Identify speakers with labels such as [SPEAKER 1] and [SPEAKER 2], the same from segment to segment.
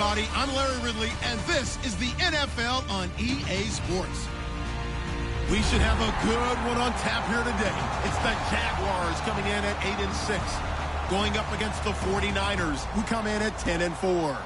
[SPEAKER 1] everybody. I'm Larry Ridley, and this is the NFL on EA Sports. We should have a good one on tap here today. It's the Jaguars coming in at 8-6, going up against the 49ers, who come in at 10-4.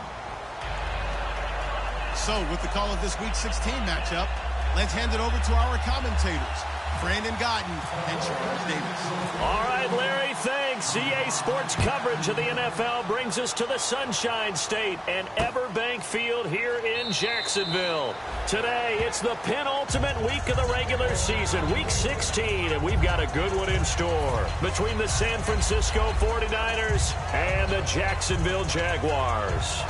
[SPEAKER 1] So, with the call of this Week 16 matchup, let's hand it over to our commentators, Brandon Gotten and Charles Davis.
[SPEAKER 2] All right, Larry, thanks. EA Sports coverage of the NFL brings us to the Sunshine State and Everbank Field here in Jacksonville. Today, it's the penultimate week of the regular season, Week 16, and we've got a good one in store between the San Francisco 49ers and the Jacksonville Jaguars.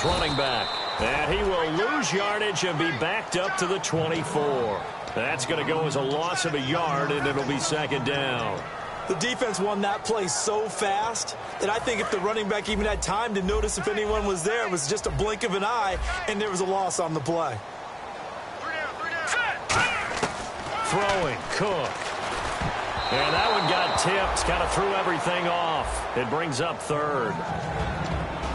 [SPEAKER 3] Running back, and he will lose yardage and be backed up to the 24. That's going to go as a loss of a yard, and it'll be second down.
[SPEAKER 4] The defense won that play so fast that I think if the running back even had time to notice if anyone was there, it was just a blink of an eye, and there was a loss on the play.
[SPEAKER 3] Throwing, Cook. And that one got tipped, kind of threw everything off. It brings up third.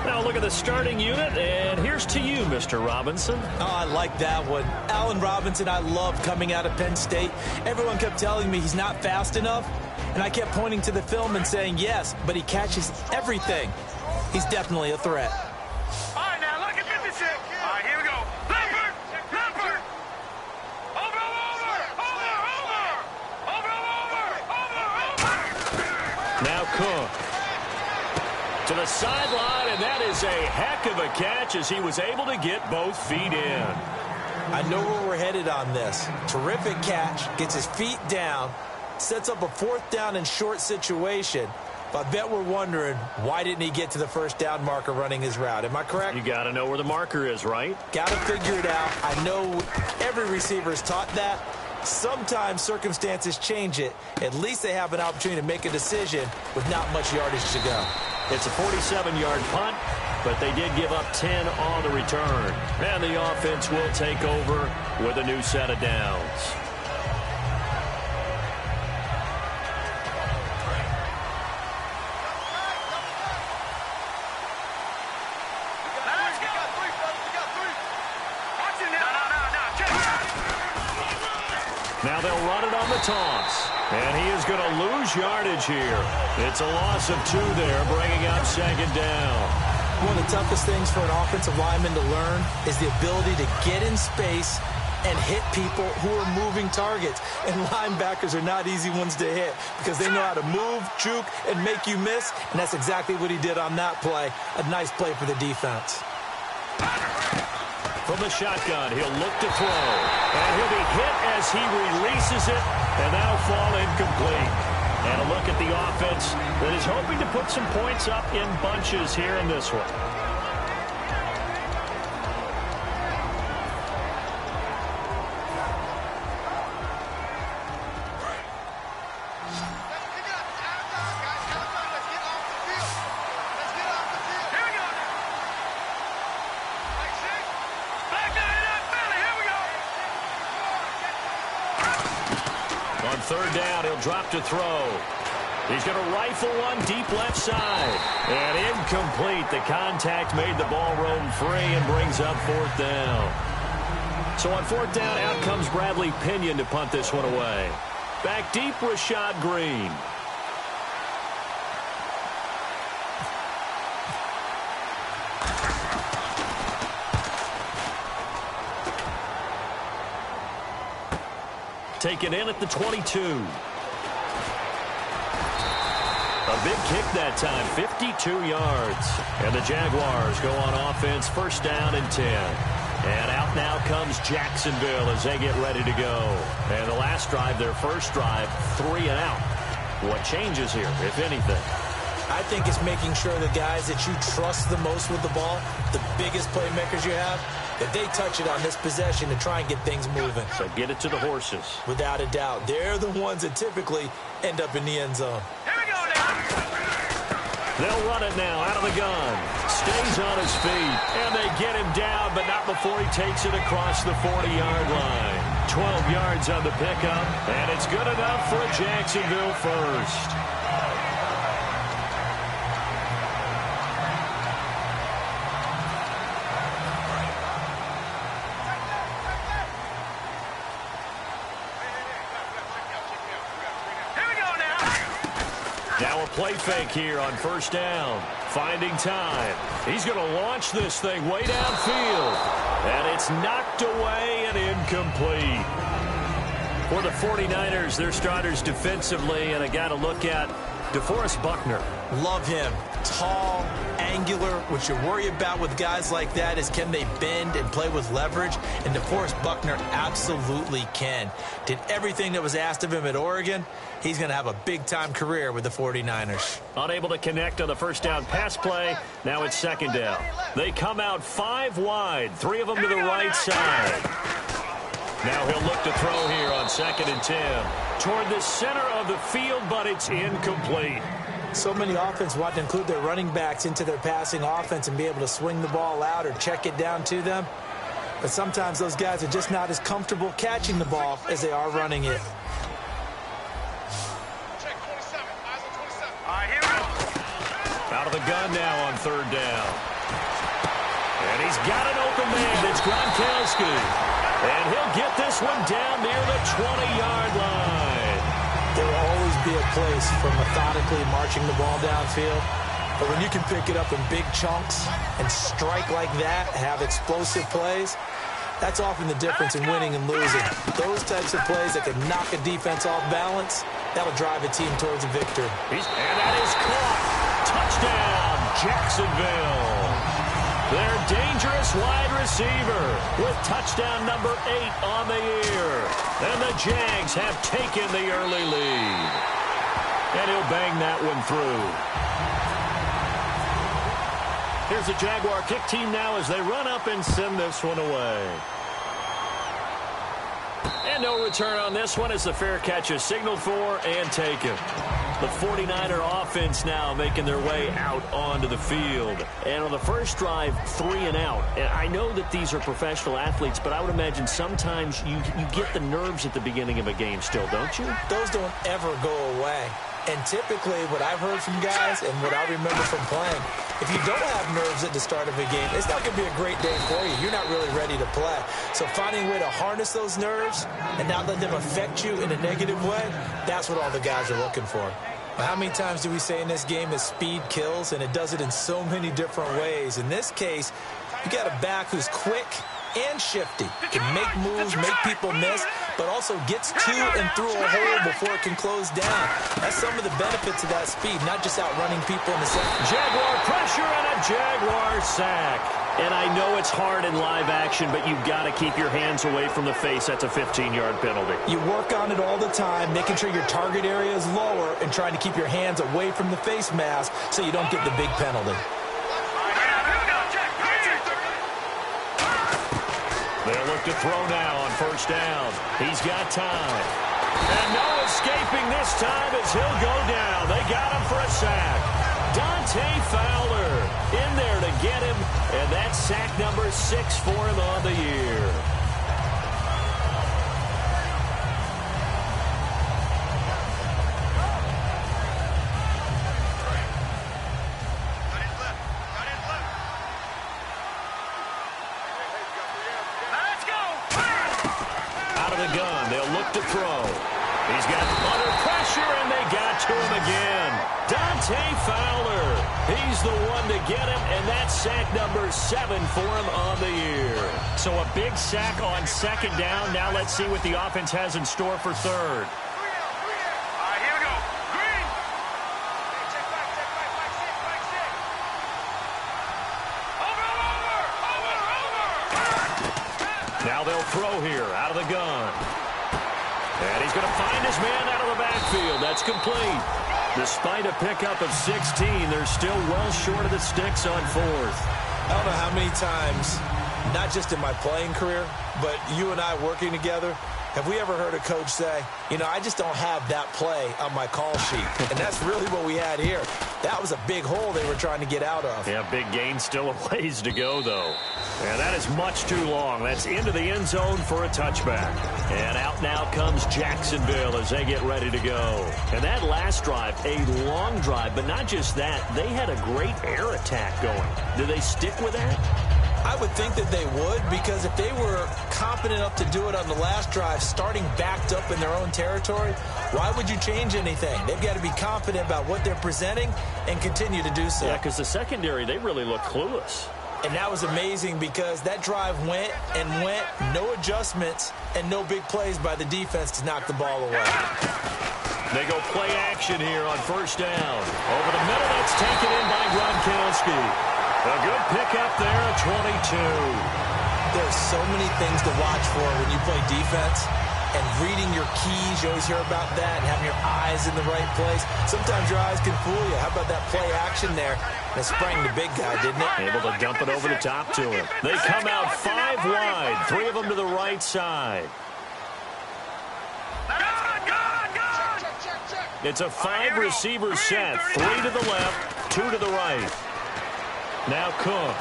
[SPEAKER 3] Now look at the starting unit, and here's to you, Mr. Robinson.
[SPEAKER 4] Oh, I like that one. Allen Robinson, I loved coming out of Penn State. Everyone kept telling me he's not fast enough, and I kept pointing to the film and saying yes, but he catches everything. He's definitely a threat.
[SPEAKER 5] All right, now look at 56. All right, here we go. Leopard! Leopard! Over!
[SPEAKER 3] Now Cook. To the sideline, and that is a heck of a catch as he was able to get both feet in.
[SPEAKER 4] I know where we're headed on this. Terrific catch, gets his feet down, sets up a fourth down and short situation. But I bet we're wondering, why didn't he get to the first down marker running his route? Am I correct?
[SPEAKER 3] You got to know where the marker is, right?
[SPEAKER 4] Got to figure it out. I know every receiver is taught that. Sometimes circumstances change it. At least they have an opportunity to make a decision with not much yardage to go.
[SPEAKER 3] It's a 47-yard punt, but they did give up 10 on the return. And the offense will take over with a new set of downs. Now they'll run it on the toss. And he is going to lose yardage here. It's a loss of 2 there, bringing up second down.
[SPEAKER 4] One of the toughest things for an offensive lineman to learn is the ability to get in space and hit people who are moving targets. And linebackers are not easy ones to hit because they know how to move, juke, and make you miss. And that's exactly what he did on that play. A nice play for the defense.
[SPEAKER 3] From the shotgun, he'll look to throw. And he'll be hit as he releases it, and that'll fall incomplete. And a look at the offense that is hoping to put some points up in bunches here in this one. Third down, he'll drop to throw. He's going to rifle one deep left side. And incomplete. The contact made the ball roam free and brings up fourth down. So on fourth down, out comes Bradley Pinion to punt this one away. Back deep, Rashad Green. Taken in at the 22. A big kick that time, 52 yards. And the Jaguars go on offense, first down and 10. And out now comes Jacksonville as they get ready to go. And the last drive, their first drive, 3 and out. What changes here, if anything?
[SPEAKER 4] I think it's making sure the guys that you trust the most with the ball, the biggest playmakers you have, if they touch it on this possession to try and get things moving.
[SPEAKER 2] So get it to the horses.
[SPEAKER 4] Without a doubt. They're the ones that typically end up in the end zone.
[SPEAKER 5] Here we go now.
[SPEAKER 2] They'll run it now out of the gun. Stays on his feet. And they get him down, but not before he takes it across the 40-yard line. 12 yards on the pickup, and it's good enough for a Jacksonville first. Now a play fake here on first down. Finding time. He's going to launch this thing way downfield. And it's knocked away and incomplete. For the 49ers, their starters defensively, and a guy to look at, DeForest Buckner.
[SPEAKER 4] Love him. Tall, angular. What you worry about with guys like that is can they bend and play with leverage? And DeForest Buckner absolutely can. Did everything that was asked of him at Oregon. He's going to have a big-time career with the 49ers.
[SPEAKER 2] Unable to connect on the first down pass play. Now it's second down. They come out 5 wide. 3 of them to the right side. Now he'll look to throw here on 2nd and 10. Toward the center of the field, but it's incomplete.
[SPEAKER 4] So many offenses want to include their running backs into their passing offense and be able to swing the ball out or check it down to them. But sometimes those guys are just not as comfortable catching the ball as they are running it.
[SPEAKER 2] Out of the gun now on 3rd down. And he's got an open man. It's Gronkowski. And he'll get this one down near the 20-yard line.
[SPEAKER 4] There will always be a place for methodically marching the ball downfield. But when you can pick it up in big chunks and strike like that, have explosive plays, that's often the difference in winning and losing. Those types of plays that can knock a defense off balance, that'll drive a team towards a victory.
[SPEAKER 2] And that is caught. Touchdown, Jacksonville. Their dangerous wide receiver with touchdown number 8 on the year. And the Jags have taken the early lead. And he'll bang that one through. Here's the Jaguar kick team now as they run up and send this one away. And no return on this one as the fair catch is signaled for and taken. The 49er offense now making their way out onto the field. And on the first drive, 3 and out. And I know that these are professional athletes, but I would imagine sometimes you get the nerves at the beginning of a game still, don't you?
[SPEAKER 4] Those don't ever go away. And typically what I've heard from guys and what I remember from playing, if you don't have nerves at the start of a game, it's not going to be a great day for you. You're not really ready to play. So finding a way to harness those nerves and not let them affect you in a negative way, that's what all the guys are looking for. How many times do we say in this game that speed kills, and it does it in so many different ways? In this case, you got a back who's quick and shifty, can make moves, make people miss, but also gets to and through a hole before it can close down. That's some of the benefits of that speed, not just outrunning people in the second.
[SPEAKER 2] Jaguar pressure and a Jaguar sack. And I know it's hard in live action, but you've got to keep your hands away from the face. That's a 15-yard penalty.
[SPEAKER 4] You work on it all the time, making sure your target area is lower and trying to keep your hands away from the face mask so you don't get the big penalty.
[SPEAKER 2] They'll look to throw now on first down. He's got time. And no escaping this time as he'll go down. They got him for a sack. Dante Fowler in there to get him, and that's sack number 6 for him on the year.
[SPEAKER 5] Let's go!
[SPEAKER 2] Out of the gun, they'll look to throw. He's got under pressure, and they got to him again. Dante Fowler, he's the one to get him, and that's sack number 7 for him on the year. So a big sack on second down. Now let's see what the offense has in store for third.
[SPEAKER 5] Here we go. Green. Check back. Over.
[SPEAKER 2] Now they'll throw here out of the gun. And he's going to find his man out of the backfield. That's complete. Despite a pickup of 16, they're still well short of the sticks on 4th.
[SPEAKER 4] I don't know how many times not just in my playing career, but you and I working together, have we ever heard a coach say, I just don't have that play on my call sheet? And that's really what we had here. That was a big hole they were trying to get out of.
[SPEAKER 2] Yeah, big gain, still a ways to go, though. And that is much too long. That's into the end zone for a touchback. And out now comes Jacksonville as they get ready to go. And that last drive, a long drive, but not just that. They had a great air attack going. Do they stick with that?
[SPEAKER 4] I would think that they would, because if they were competent enough to do it on the last drive, starting backed up in their own territory, why would you change anything? They've got to be confident about what they're presenting and continue to do so.
[SPEAKER 2] Yeah, because the secondary, they really look clueless.
[SPEAKER 4] And that was amazing because that drive went and went, no adjustments, and no big plays by the defense to knock the ball away.
[SPEAKER 2] They go play action here on first down. Over the middle, that's taken in by Gronkowski. A good pickup there at 22.
[SPEAKER 4] There's so many things to watch for when you play defense. And reading your keys, you always hear about that, and having your eyes in the right place. Sometimes your eyes can fool you. How about that play action there? That sprang the big guy, didn't it?
[SPEAKER 2] Able to dump it over the top to him. They come out 5 wide, 3 of them to the right side. It's a 5-receiver set, 3 to the left, 2 to the right. Now Cook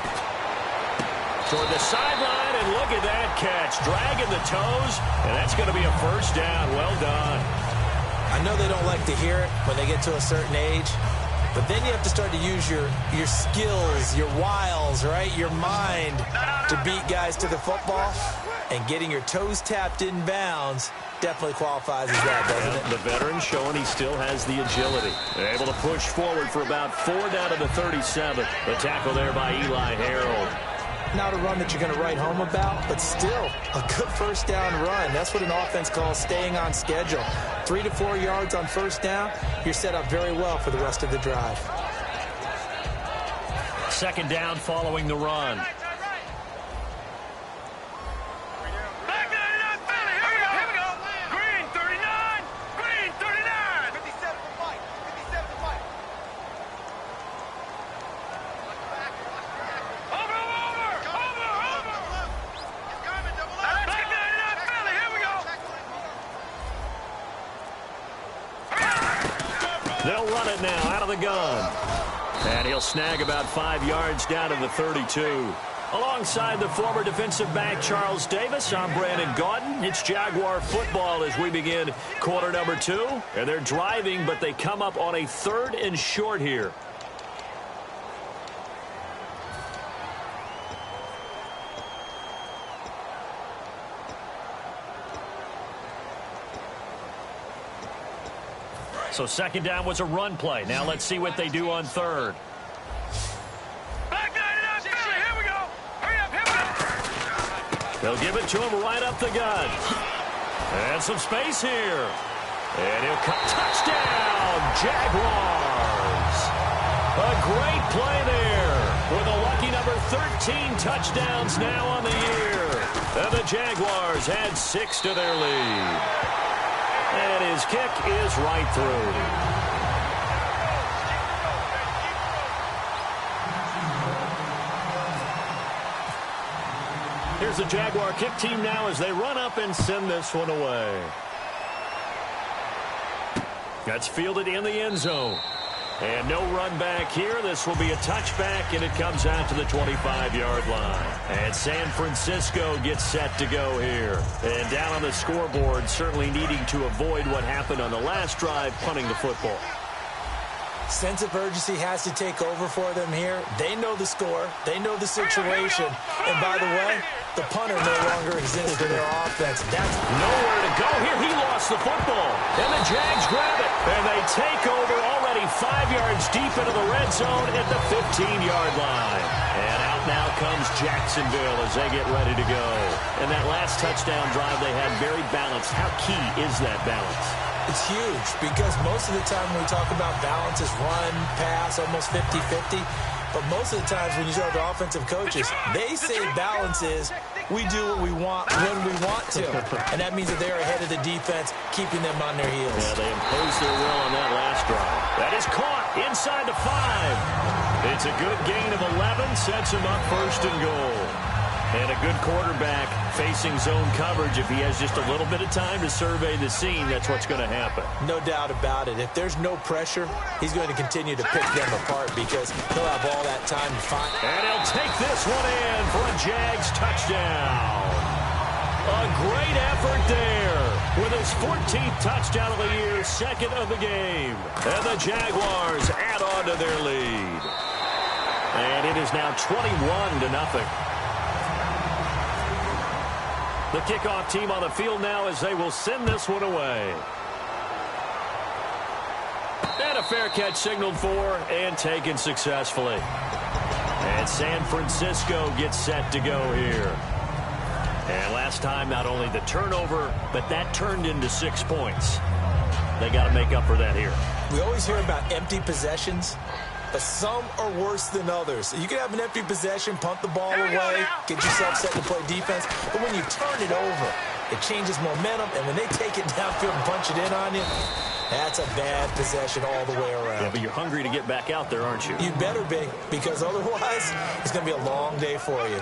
[SPEAKER 2] toward the sideline, and look at that catch. Dragging the toes, and that's going to be a first down. Well done.
[SPEAKER 4] I know they don't like to hear it when they get to a certain age, but then you have to start to use your skills, your wiles, right, your mind to beat guys to the football. And getting your toes tapped in bounds definitely qualifies as that, doesn't it?
[SPEAKER 2] The veteran showing he still has the agility. They're able to push forward for about 4 down to the 37. The tackle there by Eli Harold.
[SPEAKER 4] Not a run that you're going to write home about, but still a good first down run. That's what an offense calls staying on schedule. 3 to 4 yards on first down, you're set up very well for the rest of the drive.
[SPEAKER 2] Second down following the run. They'll run it now out of the gun. And he'll snag about 5 yards down to the 32. Alongside the former defensive back Charles Davis, I'm Brandon Gaudin. It's Jaguar football as we begin quarter number 2. And they're driving, but they come up on a 3rd and short here. So second down was a run play. Now let's see what they do on 3rd.
[SPEAKER 5] Here we go. Hurry up, here we go.
[SPEAKER 2] They'll give it to him right up the gut. And some space here. And he'll cut. Touchdown, Jaguars. A great play there with a lucky number 13 touchdowns now on the year. And the Jaguars add 6 to their lead. And his kick is right through. Here's the Jaguar kick team now as they run up and send this one away. That's fielded in the end zone. And no run back here. This will be a touchback, and it comes out to the 25-yard line. And San Francisco gets set to go here. And down on the scoreboard, certainly needing to avoid what happened on the last drive, punting the football.
[SPEAKER 4] Sense of urgency has to take over for them here. They know the score. They know the situation. And by the way, the punter no longer exists in their offense. That's
[SPEAKER 2] nowhere to go here. He lost the football. And the Jags grab it. And they take over already 5 yards deep into the red zone at the 15-yard line. And out now comes Jacksonville as they get ready to go. And that last touchdown drive they had very balanced. How key is that balance?
[SPEAKER 4] It's huge because most of the time when we talk about balance is run, pass, almost 50-50. But most of the times when you talk to offensive coaches, they say balance is we do what we want when we want to. And that means that they're ahead of the defense, keeping them on their heels.
[SPEAKER 2] Yeah, they imposed their will on that last drive. That is caught inside the 5. It's a good gain of 11, sets him up 1st and goal. And a good quarterback facing zone coverage. If he has just a little bit of time to survey the scene, that's what's going to happen.
[SPEAKER 4] No doubt about it. If there's no pressure, he's going to continue to pick them apart because he'll have all that time to find.
[SPEAKER 2] And he'll take this one in for a Jags touchdown. A great effort there with his 14th touchdown of the year, second of the game. And the Jaguars add on to their lead. And it is now 21-0. The kickoff team on the field now as they will send this one away. And a fair catch signaled for and taken successfully. And San Francisco gets set to go here. And last time, not only the turnover, but that turned into 6 points. They got to make up for that here.
[SPEAKER 4] We always hear about empty possessions, but some are worse than others. You can have an empty possession, punt the ball away, get yourself set to play defense, but when you turn it over, it changes momentum, and when they take it downfield and punch it in on you, that's a bad possession all the way around.
[SPEAKER 2] Yeah, but you're hungry to get back out there, aren't you?
[SPEAKER 4] You better be, because otherwise, it's going to be a long day for you.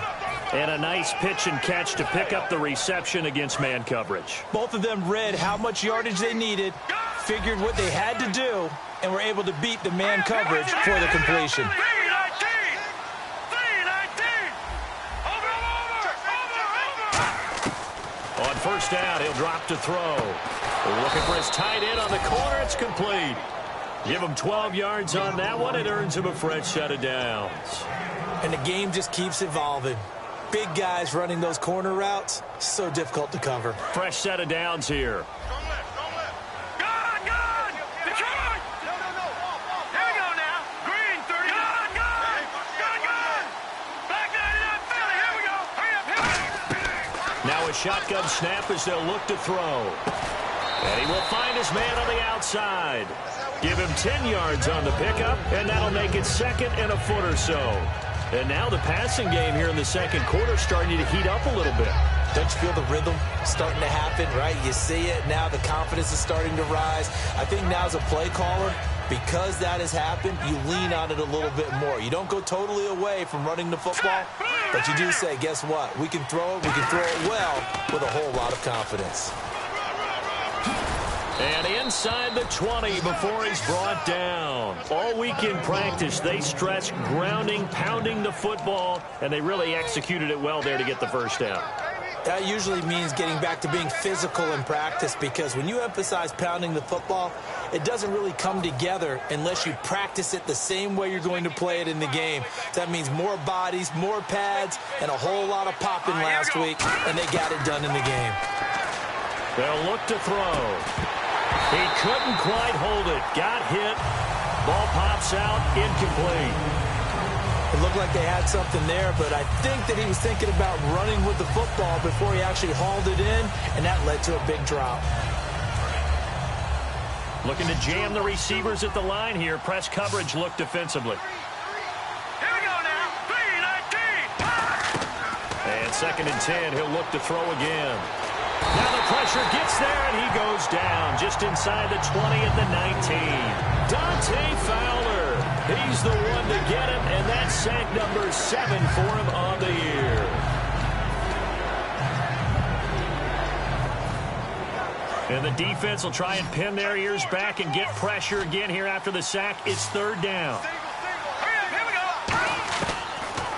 [SPEAKER 2] And a nice pitch and catch to pick up the reception against man coverage.
[SPEAKER 4] Both of them read how much yardage they needed, figured what they had to do, and were able to beat the man coverage for the completion.
[SPEAKER 2] On first down, he'll drop to throw. Looking for his tight end on the corner. It's complete. Give him 12 yards on that one. It earns him a fresh set of downs.
[SPEAKER 4] And the game just keeps evolving. Big guys running those corner routes, so difficult to cover.
[SPEAKER 2] Fresh set of downs here. Now a shotgun snap as they'll look to throw. And he will find his man on the outside. Give him 10 yards on the pickup, and that'll make it second and a foot or so. And now the passing game here in the second quarter starting to heat up a little bit.
[SPEAKER 4] Don't you feel the rhythm starting to happen, right? You see it. Now the confidence is starting to rise. I think now as a play caller, because that has happened, you lean on it a little bit more. You don't go totally away from running the football, but you do say, guess what? We can throw it. We can throw it well with a whole lot of confidence.
[SPEAKER 2] And inside the 20 before he's brought down. All week in practice, they stressed grounding, pounding the football, and they really executed it well there to get the first down.
[SPEAKER 4] That usually means getting back to being physical in practice, because when you emphasize pounding the football, it doesn't really come together unless you practice it the same way you're going to play it in the game. That means more bodies, more pads, and a whole lot of popping last week, and they got it done in the game.
[SPEAKER 2] They'll look to throw. He couldn't quite hold it. Got hit. Ball pops out. Incomplete.
[SPEAKER 4] It looked like they had something there, but I think that he was thinking about running with the football before he actually hauled it in, and that led to a big drop.
[SPEAKER 2] Looking to jam the receivers at the line here. Press coverage look defensively.
[SPEAKER 5] Here we go now. 3-19.
[SPEAKER 2] And second and 10. He'll look to throw again. Now the pressure gets there, and he goes down just inside the 20 at the 19. Dante Fowler. He's the one to get him, and that's sack number 7 for him on the year. And the defense will try and pin their ears back and get pressure again here after the sack. It's third down.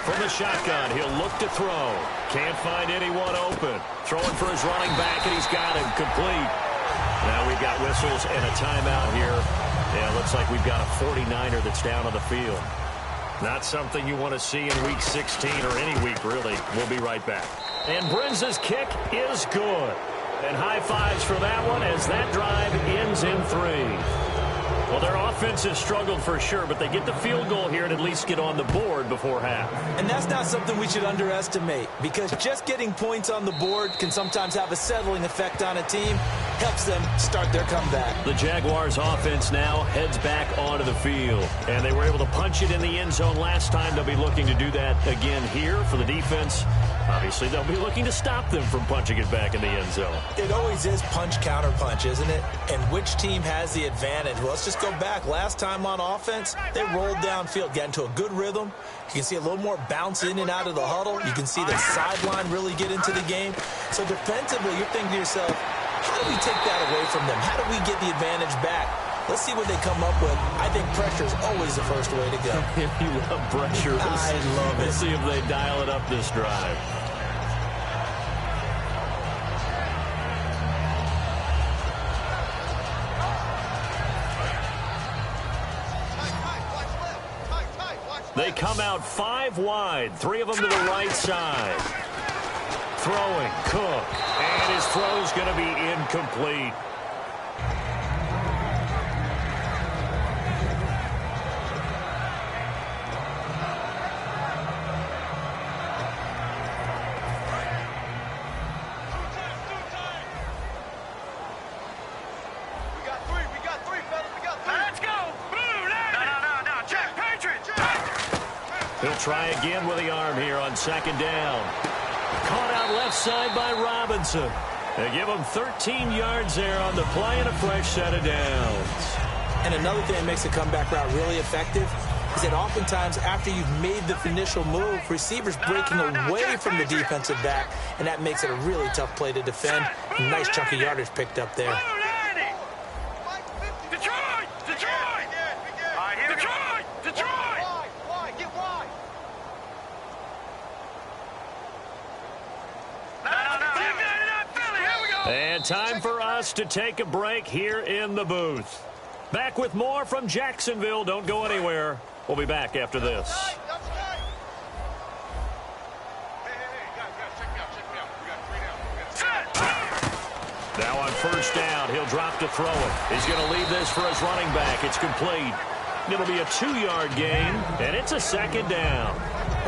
[SPEAKER 2] From the shotgun, he'll look to throw. Can't find anyone open. Throwing for his running back, and he's got him complete. Now we've got whistles and a timeout here. Yeah, looks like we've got a 49er that's down on the field. Not something you want to see in Week 16 or any week, really. We'll be right back. And Brinza's kick is good. And high fives for that one as that drive ends in 3. Well, their offense has struggled for sure, but they get the field goal here and at least get on the board before half.
[SPEAKER 4] And that's not something we should underestimate, because just getting points on the board can sometimes have a settling effect on a team. helps them start their comeback.
[SPEAKER 2] The Jaguars offense now heads back onto the field. And they were able to punch it in the end zone last time. They'll be looking to do that again here for the defense. Obviously, they'll be looking to stop them from punching it back in the end zone.
[SPEAKER 4] It always is punch-counter-punch, isn't it? And which team has the advantage? Well, let's just go back. Last time on offense, they rolled downfield, got into a good rhythm. You can see a little more bounce in and out of the huddle. You can see the sideline really get into the game. So defensively, you're thinking to yourself, how do we take that away from them? How do we get the advantage back? Let's see what they come up with. I think pressure is always the first way to go.
[SPEAKER 2] You love pressure.
[SPEAKER 4] I love it.
[SPEAKER 2] Let's see if they dial it up this drive. They come out 5 wide, 3 of them to the right side. Throwing, Cook, and his throw's going to be incomplete. He'll try again with the arm here on second down. Caught out left side by Robinson. They give him 13 yards there on the play and a fresh set of downs.
[SPEAKER 4] And another thing that makes the comeback route really effective is that oftentimes after you've made the initial move, receivers breaking away from the defensive back, and that makes it a really tough play to defend. A nice chunk of yardage picked up there.
[SPEAKER 2] And time for us to take a break here in the booth. Back with more from Jacksonville. Don't go anywhere. We'll be back after this. Now on first down, he'll drop to throw it. He's going to leave this for his running back. It's complete. It'll be a 2-yard gain, and it's a second down.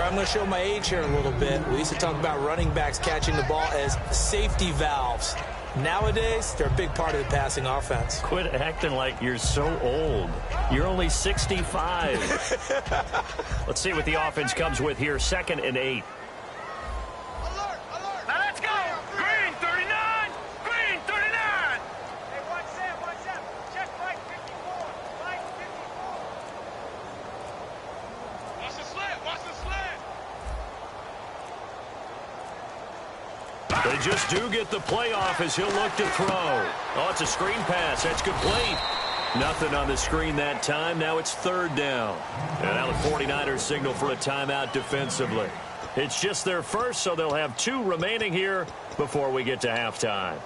[SPEAKER 4] I'm going to show my age here a little bit. We used to talk about running backs catching the ball as safety valves. Nowadays, they're a big part of the passing offense.
[SPEAKER 2] Quit acting like you're so old. You're only 65. Let's see what the offense comes with here. 2nd and 8.
[SPEAKER 5] Alert, alert. Now let's go. Green 39. Green 39. Hey, watch Sam. Check Mike 54. Mike 54. Watch the slant.
[SPEAKER 2] They just do get the play off as he'll look to throw. Oh, it's a screen pass. That's complete. Nothing on the screen that time. Now it's 3rd down. And now the 49ers signal for a timeout defensively. It's just their first, so they'll have 2 remaining here before we get to halftime.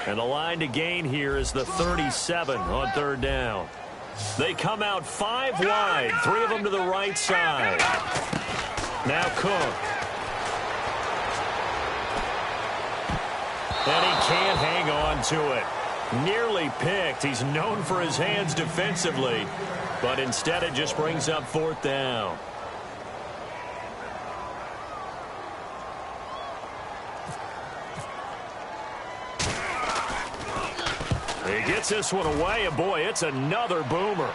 [SPEAKER 2] And the line to gain here is the 37 on 3rd down. They come out 5 wide, 3 of them to the right side. Now Cook. And he can't hang on to it. Nearly picked. He's known for his hands defensively, but instead it just brings up 4th down. He gets this one away, and boy, it's another boomer.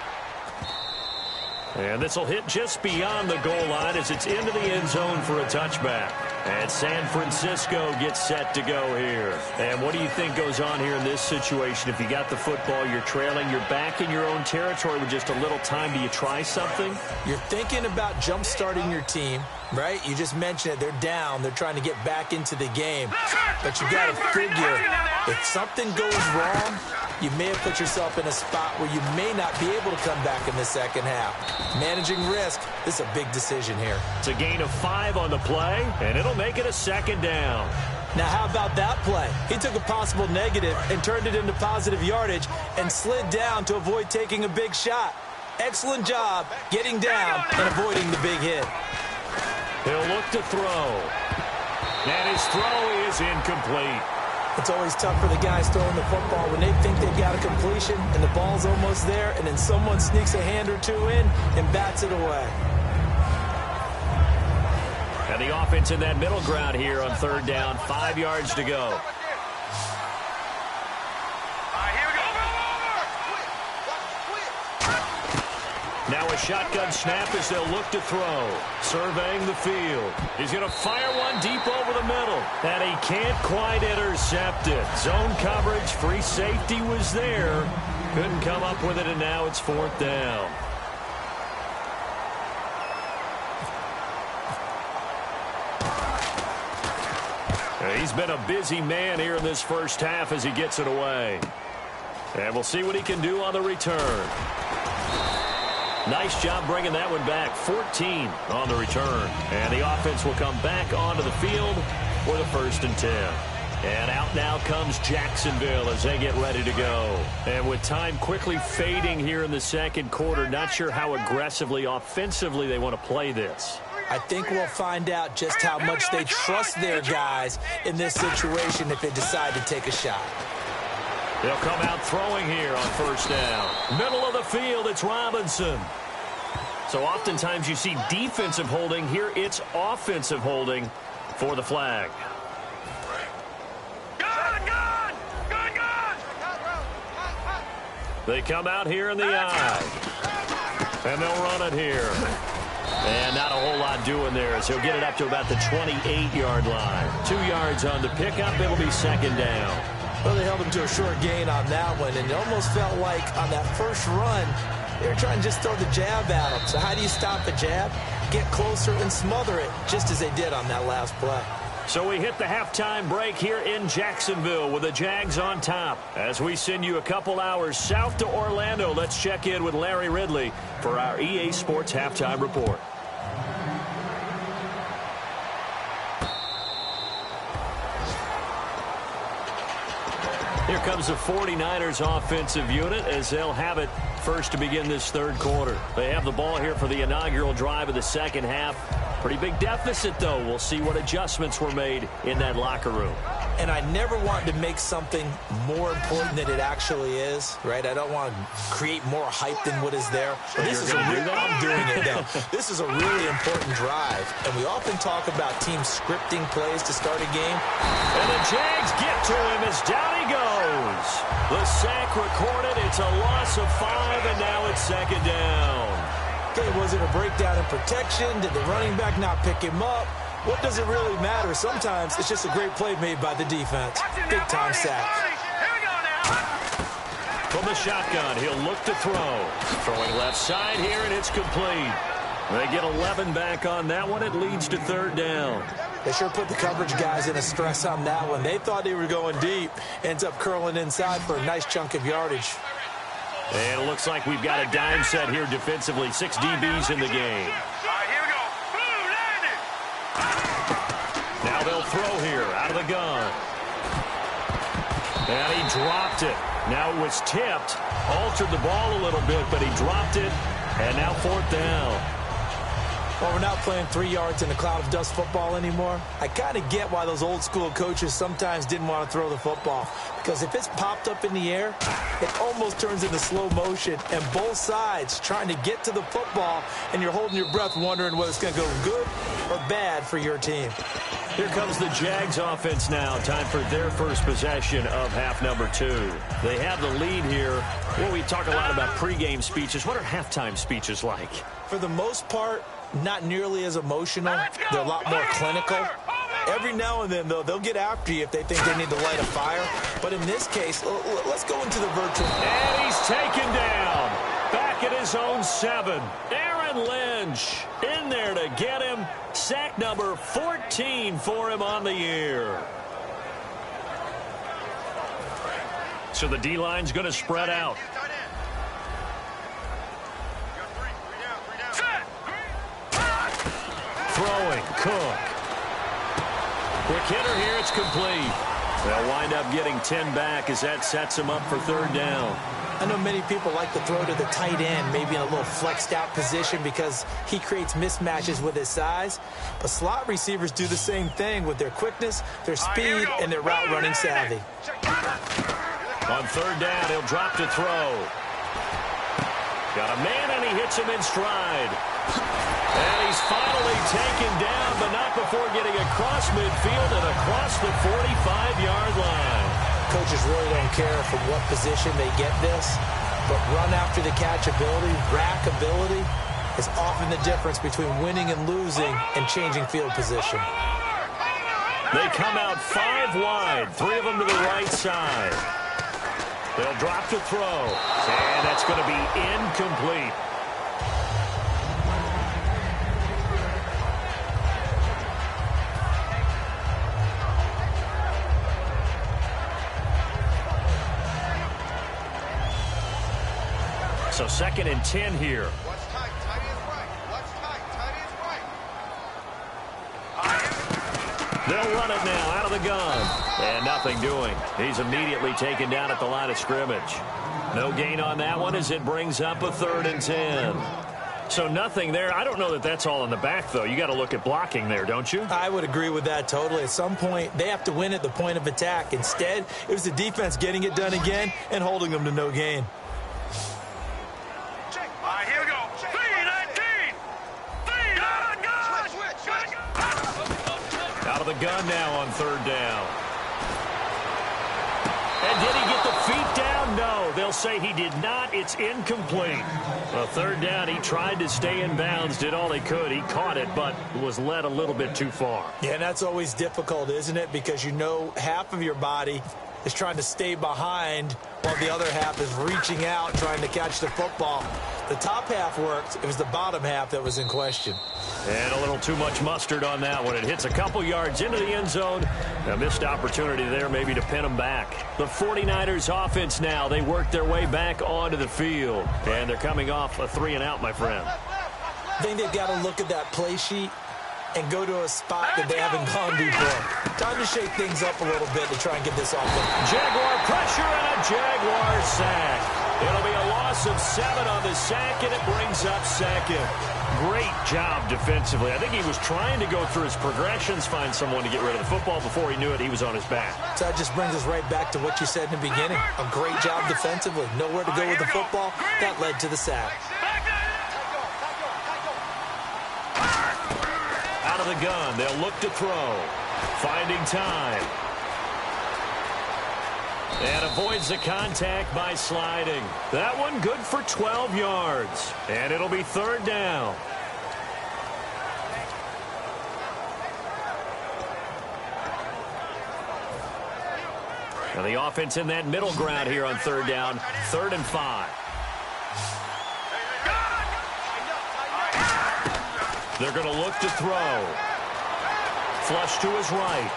[SPEAKER 2] And this will hit just beyond the goal line as it's into the end zone for a touchback. And San Francisco gets set to go here. And what do you think goes on here in this situation? If you got the football, you're trailing, you're back in your own territory with just a little time. Do you try something?
[SPEAKER 4] You're thinking about jump-starting your team, right? You just mentioned it. They're down. They're trying to get back into the game. But you got to figure, if something goes wrong, you may have put yourself in a spot where you may not be able to come back in the second half. Managing risk, this is a big decision here.
[SPEAKER 2] It's a gain of 5 on the play, and it'll make it a 2nd down.
[SPEAKER 4] Now, how about that play? He took a possible negative and turned it into positive yardage and slid down to avoid taking a big shot. Excellent job getting down and avoiding the big hit.
[SPEAKER 2] He'll look to throw. And his throw is incomplete.
[SPEAKER 4] It's always tough for the guys throwing the football when they think they've got a completion and the ball's almost there, and then someone sneaks a hand or two in and bats it away.
[SPEAKER 2] And the offense in that middle ground here on third down, 5 yards to go. Now a shotgun snap as they'll look to throw. Surveying the field. He's going to fire one deep over the middle. And he can't quite intercept it. Zone coverage, free safety was there. Couldn't come up with it, and now it's fourth down. He's been a busy man here in this first half as he gets it away. And we'll see what he can do on the return. Nice job bringing that one back. 14 on the return. And the offense will come back onto the field for the 1st and 10. And out now comes Jacksonville as they get ready to go. And with time quickly fading here in the second quarter, not sure how aggressively, offensively they want to play this.
[SPEAKER 4] I think we'll find out just how much they trust their guys in this situation if they decide to take a shot.
[SPEAKER 2] They'll come out throwing here on first down. Middle of the field, it's Robinson. So oftentimes you see defensive holding. Here it's offensive holding for the flag. They come out here in the eye. And they'll run it here. And not a whole lot doing there as he'll get it up to about the 28-yard line. 2 yards on the pickup. It'll be second down.
[SPEAKER 4] Well, they held him to a short gain on that one, and it almost felt like on that first run, they were trying to just throw the jab at him. So how do you stop a jab? Get closer and smother it, just as they did on that last play.
[SPEAKER 2] So we hit the halftime break here in Jacksonville with the Jags on top. As we send you a couple hours south to Orlando, let's check in with Larry Ridley for our EA Sports Halftime Report. Here comes the 49ers offensive unit as they'll have it first to begin this third quarter. They have the ball here for the inaugural drive of the second half. Pretty big deficit, though. We'll see what adjustments were made in that locker room.
[SPEAKER 4] And I never want to make something more important than it actually is, right? I don't want to create more hype than what is there.
[SPEAKER 2] So this is
[SPEAKER 4] I'm doing it now. This is a really important drive, and we often talk about teams scripting plays to start a game.
[SPEAKER 2] And the Jags get to him as down he goes. The sack recorded. It's a loss of 5, and now it's second down.
[SPEAKER 4] Okay, was it a breakdown in protection? Did the running back not pick him up? What does it really matter? Sometimes it's just a great play made by the defense. Big-time sack.
[SPEAKER 2] From the shotgun, he'll look to throw. Throwing left side here, and it's complete. They get 11 back on that one. It leads to third down.
[SPEAKER 4] They sure put the coverage guys in a stress on that one. They thought they were going deep. Ends up curling inside for a nice chunk of yardage.
[SPEAKER 2] And it looks like we've got a dime set here defensively. 6 DBs in the game. Now they'll throw here out of the gun. And he dropped it. Now it was tipped. Altered the ball a little bit, but he dropped it. And now fourth down.
[SPEAKER 4] Well, we're not playing 3 yards in a cloud of dust football anymore. I kind of get why those old school coaches sometimes didn't want to throw the football. Because if it's popped up in the air, it almost turns into slow motion. And both sides trying to get to the football, and you're holding your breath wondering whether it's going to go good or bad for your team.
[SPEAKER 2] Here comes the Jags offense now. Time for their first possession of half number 2. They have the lead here. Well, we talk a lot about pregame speeches. What are halftime speeches like?
[SPEAKER 4] For the most part, not nearly as emotional. They're a lot more clinical. Every now and then, though, they'll get after you if they think they need to light a fire. But in this case, let's go into the virtual.
[SPEAKER 2] And he's taken down. Back at his own 7. Aaron Lynch in there to get him. Sack number 14 for him on the year. So the D-line's going to spread out. Throwing, Cook. Quick hitter here, it's complete. They'll wind up getting 10 back as that sets them up for third down.
[SPEAKER 4] I know many people like to throw to the tight end, maybe in a little flexed out position because he creates mismatches with his size. But slot receivers do the same thing with their quickness, their speed, and their route running savvy.
[SPEAKER 2] On third down, he'll drop to throw. Got a man, and he hits him in stride. And he's finally taken down, but not before getting across midfield and across the 45-yard line.
[SPEAKER 4] Coaches really don't care from what position they get this, but run after the catch ability, rack ability, is often the difference between winning and losing and changing field position.
[SPEAKER 2] They come out 5 wide, 3 of them to the right side. They'll drop to throw, and that's going to be incomplete. So 2nd and 10 here.
[SPEAKER 5] What's tight? Tight is right. What's tight? Tight is right.
[SPEAKER 2] They'll run it now out of the gun. And nothing doing. He's immediately taken down at the line of scrimmage. No gain on that one as it brings up a 3rd and 10. So nothing there. I don't know that that's all in the back, though. You got to look at blocking there, don't you?
[SPEAKER 4] I would agree with that totally. At some point, they have to win at the point of attack. Instead, it was the defense getting it done again and holding them to no gain.
[SPEAKER 5] Here we go. 3-19. Switch.
[SPEAKER 2] Out of the gun now on 3rd down. And did he get the feet down? No, they'll say he did not. It's incomplete. A 3rd down, he tried to stay in bounds, did all he could. He caught it, but was led a little bit too far.
[SPEAKER 4] Yeah, and that's always difficult, isn't it? Because you know half of your body is trying to stay behind while the other half is reaching out, trying to catch the football. The top half worked. It was the bottom half that was in question.
[SPEAKER 2] And a little too much mustard on that one. It hits a couple yards into the end zone. A missed opportunity there maybe to pin them back. The 49ers offense now. They work their way back onto the field. And they're coming off a 3-and-out, my friend.
[SPEAKER 4] I think they've got to look at that play sheet and go to a spot that they haven't gone before. Time to shake things up a little bit to try and get this off.
[SPEAKER 2] Jaguar pressure and a Jaguar sack. It'll be a loss of 7 on the sack, and it brings up 2nd. Great job defensively. I think he was trying to go through his progressions, find someone to get rid of the football. Before he knew it, he was on his back.
[SPEAKER 4] So that just brings us right back to what you said in the beginning. A great job defensively. Nowhere to go with the football. That led to the sack.
[SPEAKER 2] Out of the gun, they'll look to throw. Finding time. And avoids the contact by sliding. That one good for 12 yards. And it'll be 3rd down. Now the offense in that middle ground here on 3rd down. 3rd and 5. They're going to look to throw. Flush to his right.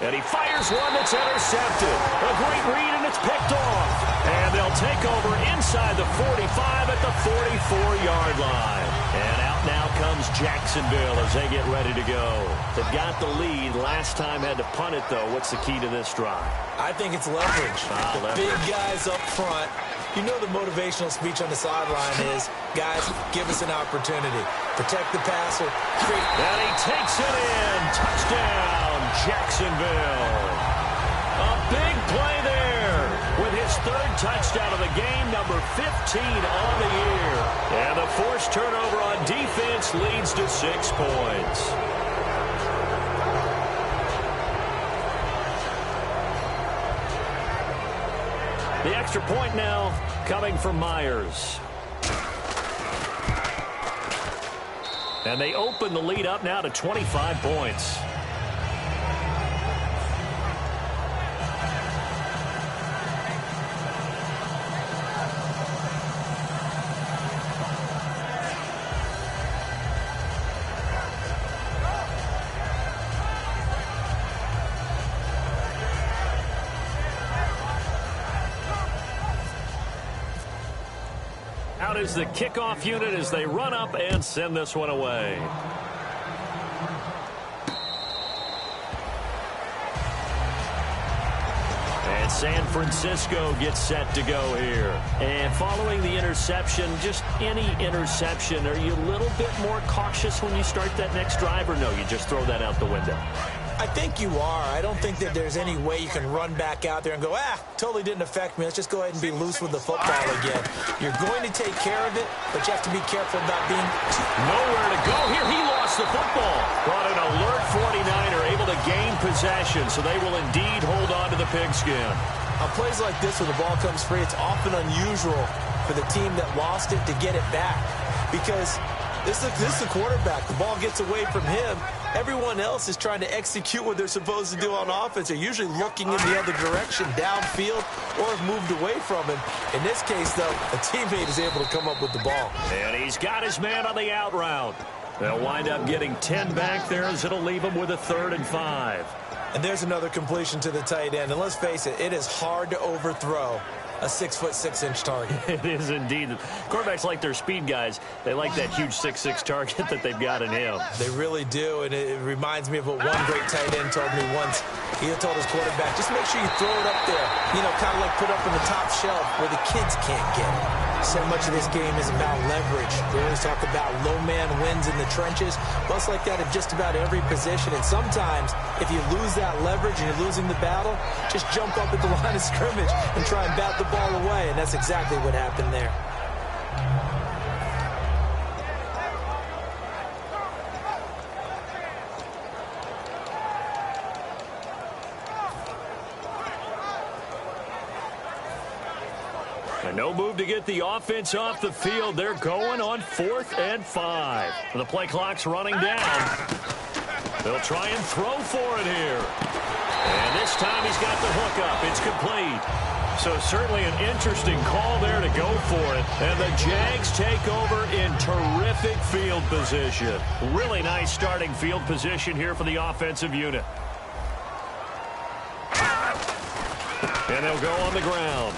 [SPEAKER 2] And he fires one that's intercepted. A great read, and it's picked off. And they'll take over inside the 45 at the 44-yard line. And out now comes Jacksonville as they get ready to go. They've got the lead. Last time had to punt it, though. What's the key to this drive?
[SPEAKER 4] I think it's leverage. The big guys up front. You know the motivational speech on the sideline is, guys, give us an opportunity. Protect the passer.
[SPEAKER 2] And he takes it in. Touchdown, Jacksonville. A big play there with his 3rd touchdown of the game, number 15 on the year. And the forced turnover on defense leads to 6 points. The extra point now coming from Myers. And they open the lead up now to 25 points. Out is the kickoff unit as they run up and send this one away. And San Francisco gets set to go here. And following the interception, just any interception, are you a little bit more cautious when you start that next drive, or no, you just throw that out the window?
[SPEAKER 4] I think you are. I don't think that there's any way you can run back out there and go, totally didn't affect me. Let's just go ahead and be loose with the football again. You're going to take care of it, but you have to be careful about being
[SPEAKER 2] nowhere to go here. He lost the football. But an alert 49er able to gain possession, so they will indeed hold on to the pigskin.
[SPEAKER 4] On plays like this, when the ball comes free, it's often unusual for the team that lost it to get it back, because this is the quarterback. The ball gets away from him. Everyone else is trying to execute what they're supposed to do on offense. They're usually looking in the other direction, downfield, or have moved away from him. In this case, though, a teammate is able to come up with the ball.
[SPEAKER 2] And he's got his man on the out route. They'll wind up getting 10 back there, as it'll leave him with a 3rd and 5.
[SPEAKER 4] And there's another completion to the tight end. And let's face it, it is hard to overthrow a 6'6" target.
[SPEAKER 2] It is indeed. Quarterbacks like their speed guys. They like that huge 6'6" target that they've got in him.
[SPEAKER 4] They really do, and it reminds me of what one great tight end told me once. He had told his quarterback, just make sure you throw it up there, kind of like put up on the top shelf where the kids can't get it. So much of this game is about leverage. They always talk about low man wins in the trenches. Well, it's like that at just about every position. And sometimes, if you lose that leverage and you're losing the battle, just jump up at the line of scrimmage and try and bat the ball away. And that's exactly what happened there.
[SPEAKER 2] And no move to get the offense off the field. They're going on 4th and 5. The play clock's running down. They'll try and throw for it here. And this time he's got the hook up. It's complete. So certainly an interesting call there to go for it. And the Jags take over in terrific field position. Really nice starting field position here for the offensive unit. And they'll go on the ground.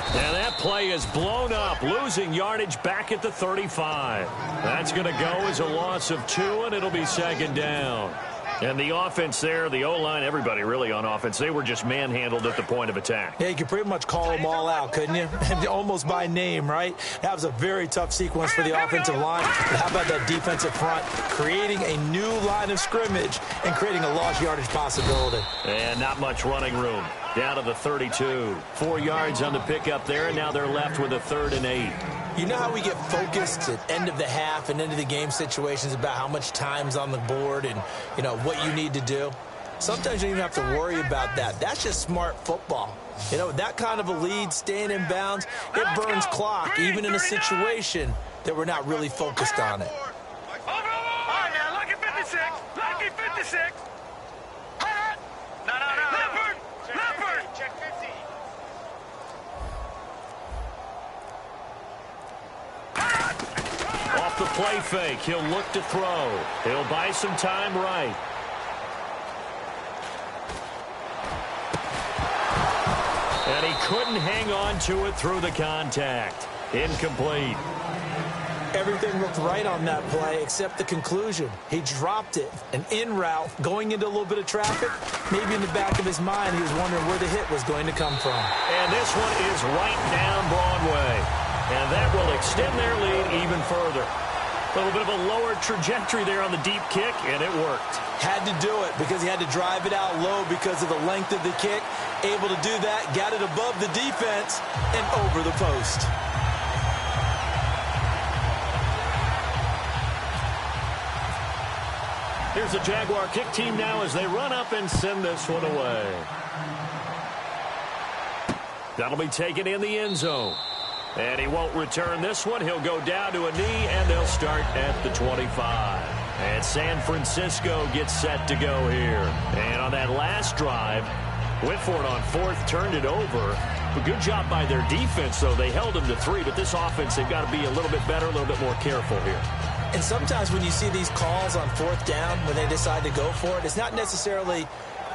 [SPEAKER 2] And that play is blown up, losing yardage back at the 35. That's going to go as a loss of 2, and it'll be 2nd down. And the offense there, the O-line, everybody really on offense, they were just manhandled at the point of attack.
[SPEAKER 4] Yeah, you could pretty much call them all out, couldn't you? Almost by name, right? That was a very tough sequence for the offensive line. But how about that defensive front creating a new line of scrimmage and creating a lost yardage possibility?
[SPEAKER 2] And not much running room. Down to the 32. 4 yards on the pickup there, and now they're left with a 3rd and 8.
[SPEAKER 4] You know how we get focused at end of the half and end of the game situations about how much time's on the board and, what you need to do? Sometimes you don't even have to worry about that. That's just smart football. That kind of a lead, staying in bounds, it burns clock, even in a situation that we're not really focused on it.
[SPEAKER 5] All right, now, lucky 56. Lucky 56. No. Leopard. Check 50.
[SPEAKER 2] Off the play fake, he'll look to throw. He'll buy some time right. And he couldn't hang on to it through the contact. Incomplete.
[SPEAKER 4] Everything looked right on that play except the conclusion. He dropped it, an in route, going into a little bit of traffic. Maybe in the back of his mind, he was wondering where the hit was going to come from.
[SPEAKER 2] And this one is right down Broadway. And that will extend their lead even further. A little bit of a lower trajectory there on the deep kick, and it worked.
[SPEAKER 4] Had to do it because he had to drive it out low because of the length of the kick. Able to do that, got it above the defense and over the post.
[SPEAKER 2] Here's the Jaguar kick team now as they run up and send this one away. That'll be taken in the end zone. And he won't return this one. He'll go down to a knee, and they'll start at the 25. And San Francisco gets set to go here. And on that last drive, went for it on 4th, turned it over. A good job by their defense, though. They held them to 3, but this offense, they've got to be a little bit better, a little bit more careful here.
[SPEAKER 4] And sometimes when you see these calls on 4th down, when they decide to go for it, it's not necessarily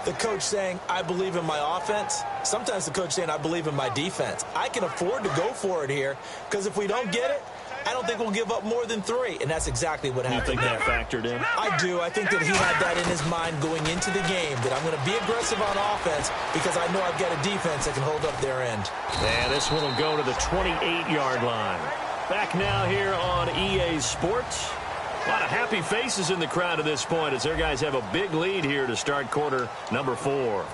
[SPEAKER 4] the coach saying, I believe in my offense. Sometimes the coach saying, I believe in my defense. I can afford to go for it here because if we don't get it, I don't think we'll give up more than 3, and that's exactly what happened
[SPEAKER 3] there. You think that factored in?
[SPEAKER 4] I do. I think that he had that in his mind going into the game, that I'm going to be aggressive on offense because I know I've got a defense that can hold up their end.
[SPEAKER 2] And this one will go to the 28-yard line. Back now here on EA Sports. A lot of happy faces in the crowd at this point as their guys have a big lead here to start quarter number 4.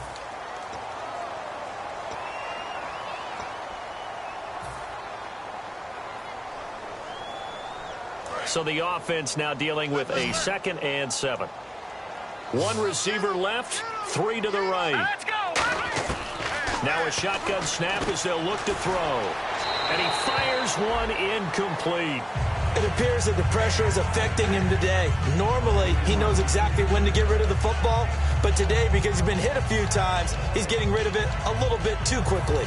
[SPEAKER 2] So the offense now dealing with a 2nd and 7. 1 receiver left, 3 to the right.
[SPEAKER 5] Let's go.
[SPEAKER 2] Now a shotgun snap as they'll look to throw. And he fires one incomplete.
[SPEAKER 4] It appears that the pressure is affecting him today. Normally, he knows exactly when to get rid of the football, but today, because he's been hit a few times, he's getting rid of it a little bit too quickly.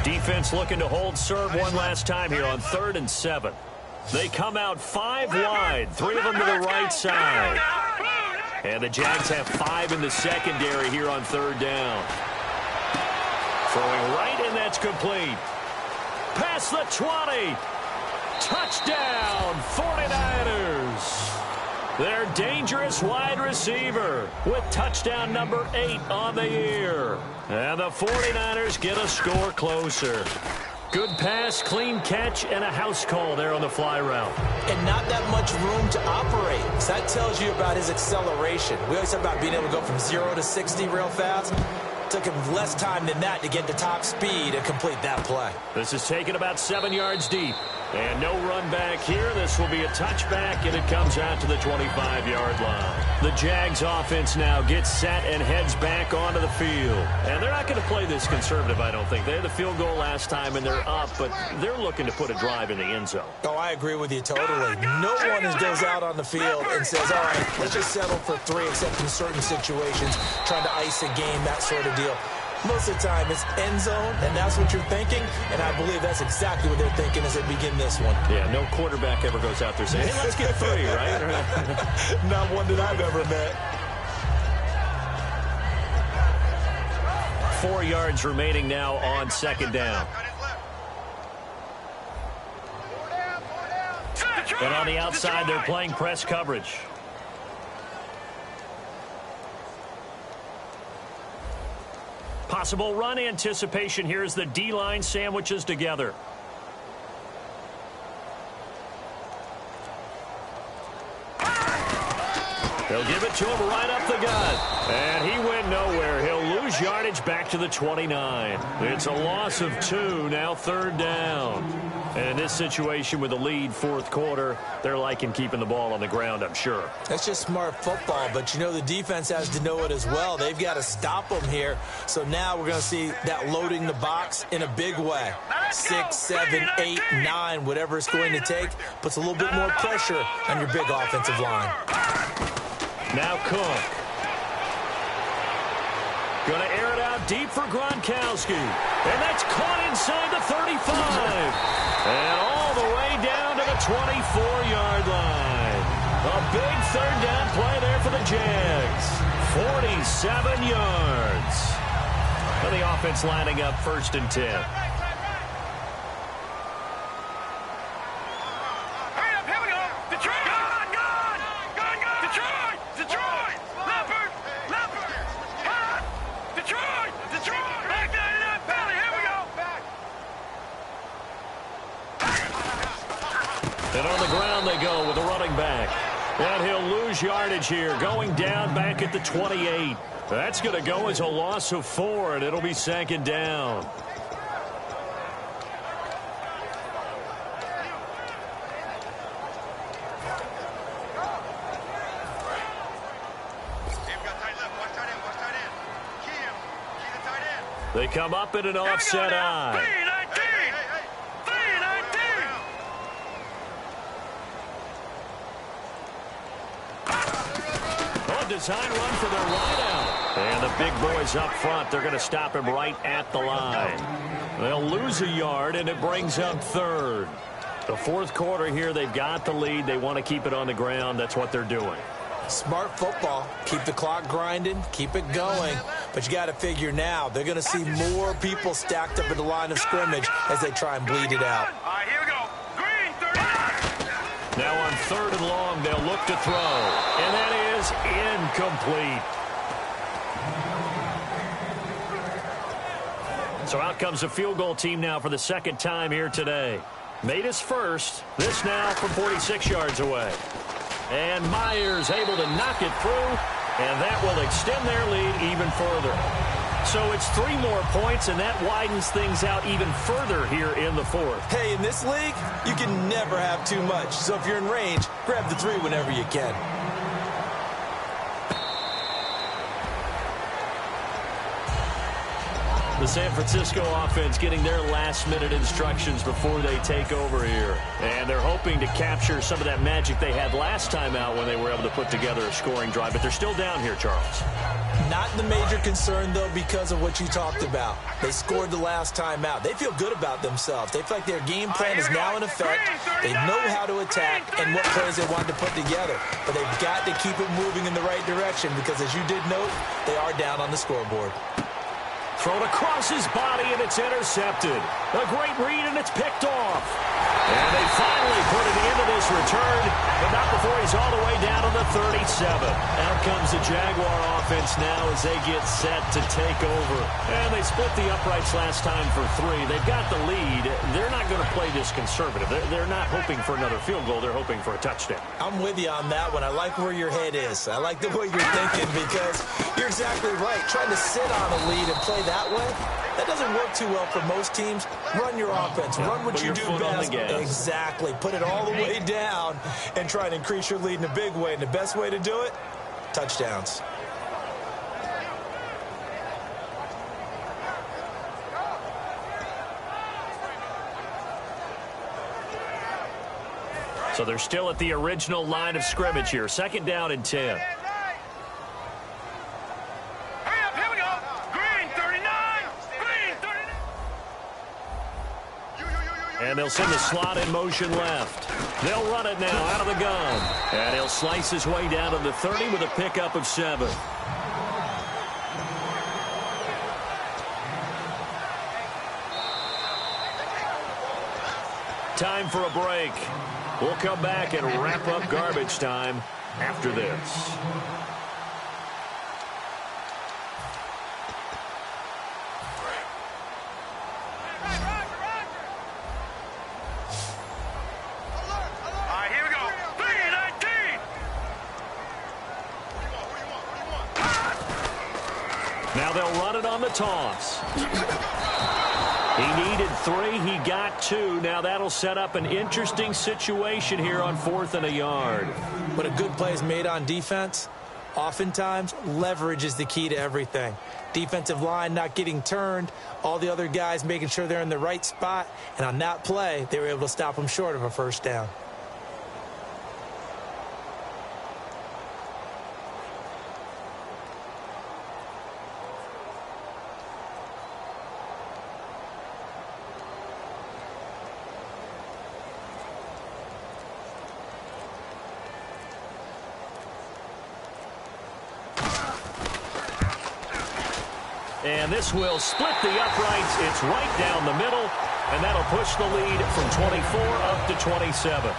[SPEAKER 2] Defense looking to hold serve one last time here on 3rd and 7. They come out 5 wide, 3 of them to the right side. And the Jags have 5 in the secondary here on 3rd down. Throwing right, and that's complete. Past the 20. Touchdown, 49ers. Their dangerous wide receiver with touchdown number 8 on the year. And the 49ers get a score closer. Good pass, clean catch, and a house call there on the fly route.
[SPEAKER 4] And not that much room to operate. So that tells you about his acceleration. We always talk about being able to go from 0 to 60 real fast. Took him less time than that to get to top speed and complete that play.
[SPEAKER 2] This is taken about 7 yards deep. And no run back here. This will be a touchback, and it comes out to the 25-yard line. The Jags offense now gets set and heads back onto the field. And they're not going to play this conservative, I don't think. They had the field goal last time, and they're up, but they're looking to put a drive in the end zone.
[SPEAKER 4] Oh, I agree with you totally. No one goes out on the field and says, all right, let's just settle for 3, except in certain situations, trying to ice a game, that sort of deal. Most of the time, it's end zone, and that's what you're thinking, and I believe that's exactly what they're thinking as they begin this one.
[SPEAKER 2] Yeah, no quarterback ever goes out there saying, hey, let's get 3, right?
[SPEAKER 4] Not one that I've ever met.
[SPEAKER 2] 4 yards remaining now on 2nd down. And on the outside, they're playing press coverage. Possible run anticipation here as the D-line sandwiches together. They'll give it to him right up the gut. And he went nowhere. He'll lose yardage back to the 29. It's a loss of 2, now 3rd down. And in this situation with the lead 4th quarter, they're liking keeping the ball on the ground, I'm sure.
[SPEAKER 4] That's just smart football, but you know the defense has to know it as well. They've got to stop them here. So now we're going to see that loading the box in a big way. 6, 7, 8, 9, whatever it's going to take, puts a little bit more pressure on your big offensive line.
[SPEAKER 2] Now Cook. Going to air it out deep for Gronkowski. And that's caught inside the 35. And all the way down to the 24-yard line. A big 3rd down play there for the Jags. 47 yards. And the offense lining up 1st and 10. And on the ground they go with the running back. And he'll lose yardage here, going down back at the 28. That's going to go as a loss of 4, and it'll be 2nd down. They come up in an offset eye. Design run for their wideout. And the big boys up front, they're going to stop him right at the line. They'll lose a yard, and it brings up 3rd. The fourth quarter here, they've got the lead. They want to keep it on the ground. That's what they're doing.
[SPEAKER 4] Smart football. Keep the clock grinding. Keep it going. But you got to figure now, they're going to see more people stacked up at the line of scrimmage as they try and bleed it out.
[SPEAKER 5] All right, here we go. Green, 39.
[SPEAKER 2] Now on 3rd and long, they'll look to throw. And that is incomplete. So out comes a field goal team now for the second time here today. Made his first. This now from 46 yards away. And Myers able to knock it through, and that will extend their lead even further. So it's 3 more points, and that widens things out even further here in the fourth.
[SPEAKER 4] Hey, in this league, you can never have too much. So if you're in range, grab the 3 whenever you can.
[SPEAKER 2] The San Francisco offense getting their last-minute instructions before they take over here. And they're hoping to capture some of that magic they had last time out when they were able to put together a scoring drive. But they're still down here, Charles.
[SPEAKER 4] Not the major concern, though, because of what you talked about. They scored the last time out. They feel good about themselves. They feel like their game plan is now in effect. They know how to attack and what plays they want to put together. But they've got to keep it moving in the right direction because, as you did note, they are down on the scoreboard.
[SPEAKER 2] Thrown across his body, and it's intercepted. A great read, and it's picked off. And they finally put it into this return, but not before he's all the way down to the 37. Out comes the Jaguar offense now as they get set to take over. And they split the uprights last time for 3. They've got the lead. They're not going to play this conservative. They're not hoping for another field goal. They're hoping for a touchdown.
[SPEAKER 4] I'm with you on that one. I like where your head is. I like the way you're thinking because you're exactly right. Trying to sit on a lead and play that way, that doesn't work too well for most teams. Run your offense. Run what you do best. Exactly. Put it all the way down and try and increase your lead in a big way. And the best way to do it, touchdowns.
[SPEAKER 2] So they're still at the original line of scrimmage here. 2nd down and 10. And they'll send the slot in motion left. They'll run it now out of the gun. And he'll slice his way down to the 30 with a pickup of 7. Time for a break. We'll come back and wrap up garbage time after this. Now they'll run it on the toss. He needed 3. He got 2. Now that'll set up an interesting situation here on 4th and a yard.
[SPEAKER 4] But a good play is made on defense. Oftentimes, leverage is the key to everything. Defensive line not getting turned. All the other guys making sure they're in the right spot. And on that play, they were able to stop them short of a first down.
[SPEAKER 2] And this will split the uprights. It's right down the middle, and that'll push the lead from 24 up to 27.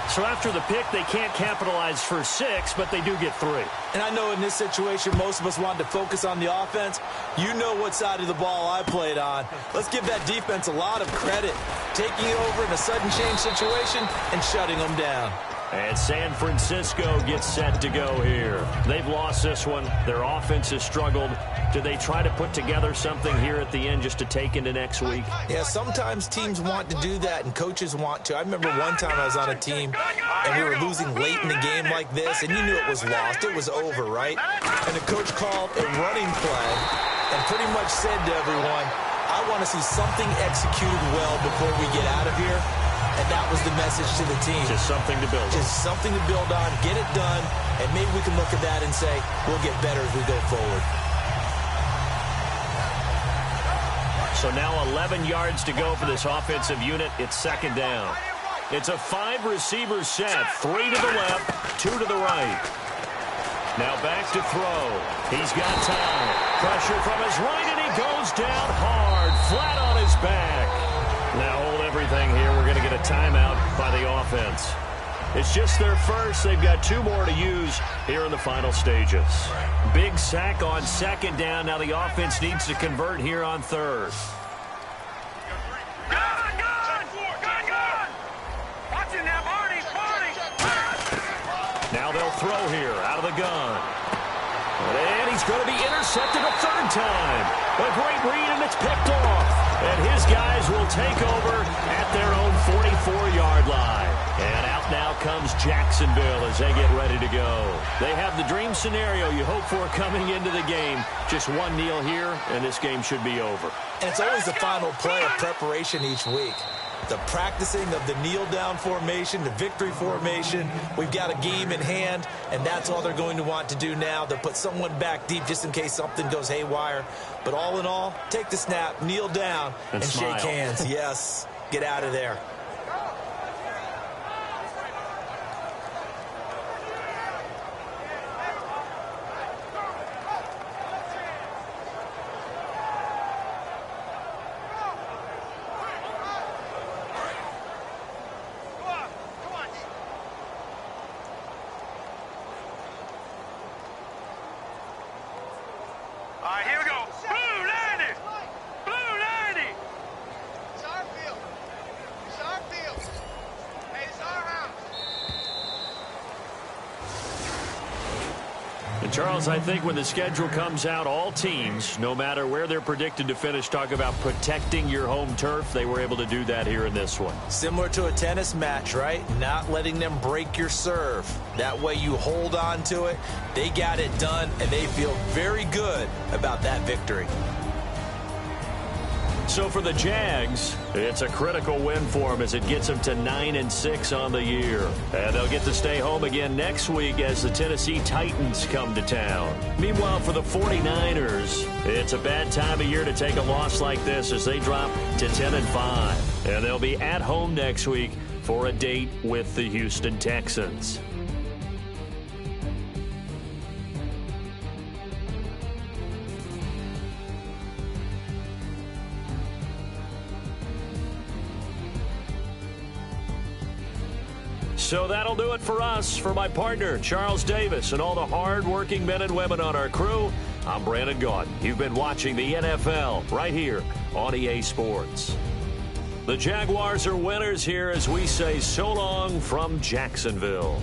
[SPEAKER 2] So after the pick, they can't capitalize for 6, but they do get 3.
[SPEAKER 4] And I know in this situation, most of us wanted to focus on the offense. You know what side of the ball I played on. Let's give that defense a lot of credit. Taking it over in a sudden change situation and shutting them down.
[SPEAKER 2] And San Francisco gets set to go here. They've lost this one. Their offense has struggled. Do they try to put together something here at the end just to take into next week?
[SPEAKER 4] Yeah, sometimes teams want to do that and coaches want to. I remember one time I was on a team and we were losing late in the game like this, and you knew it was lost. It was over, right? And the coach called a running play and pretty much said to everyone, I want to see something executed well before we get out of here. And that was the message to the team.
[SPEAKER 2] Just something to build on.
[SPEAKER 4] Just something to build on, get it done, and maybe we can look at that and say, we'll get better as we go forward.
[SPEAKER 2] So now 11 yards to go for this offensive unit. It's 2nd down. It's a 5-receiver set. 3 to the left, 2 to the right. Now back to throw. He's got time. Pressure from his right, and he goes down hard, flat on his back. Now hold everything here. We're going to get a timeout by the offense. It's just their first. They've got 2 more to use here in the final stages. Big sack on 2nd down. Now the offense needs to convert here on 3rd. Now they'll throw here out of the gun. And he's going to be intercepted a 3rd time. A great read, and it's picked off. And his guys will take over at their own 44-yard line. And out now comes Jacksonville as they get ready to go. They have the dream scenario you hope for coming into the game. Just one kneel here, and this game should be over.
[SPEAKER 4] And it's always the final play of preparation each week. The practicing of the kneel-down formation, the victory formation. We've got a game in hand, and that's all they're going to want to do now. They'll put someone back deep just in case something goes haywire. But all in all, take the snap, kneel down, and shake hands. Yes, get out of there.
[SPEAKER 5] All right, here we go. Blue 90. Blue 90. It's our field. It's our field. Hey, it's our house.
[SPEAKER 2] And Charles, I think when the schedule comes out, all teams, no matter where they're predicted to finish, talk about protecting your home turf. They were able to do that here in this one.
[SPEAKER 4] Similar to a tennis match, right? Not letting them break your serve. That way you hold on to it. They got it done, and they feel very good about that victory.
[SPEAKER 2] So for the Jags, it's a critical win for them as it gets them to 9-6 on the year. And they'll get to stay home again next week as the Tennessee Titans come to town. Meanwhile, for the 49ers, it's a bad time of year to take a loss like this as they drop to 10-5. And they'll be at home next week for a date with the Houston Texans. So that'll do it for us. For my partner, Charles Davis, and all the hard-working men and women on our crew, I'm Brandon Gaudin. You've been watching the NFL right here on EA Sports. The Jaguars are winners here as we say so long from Jacksonville.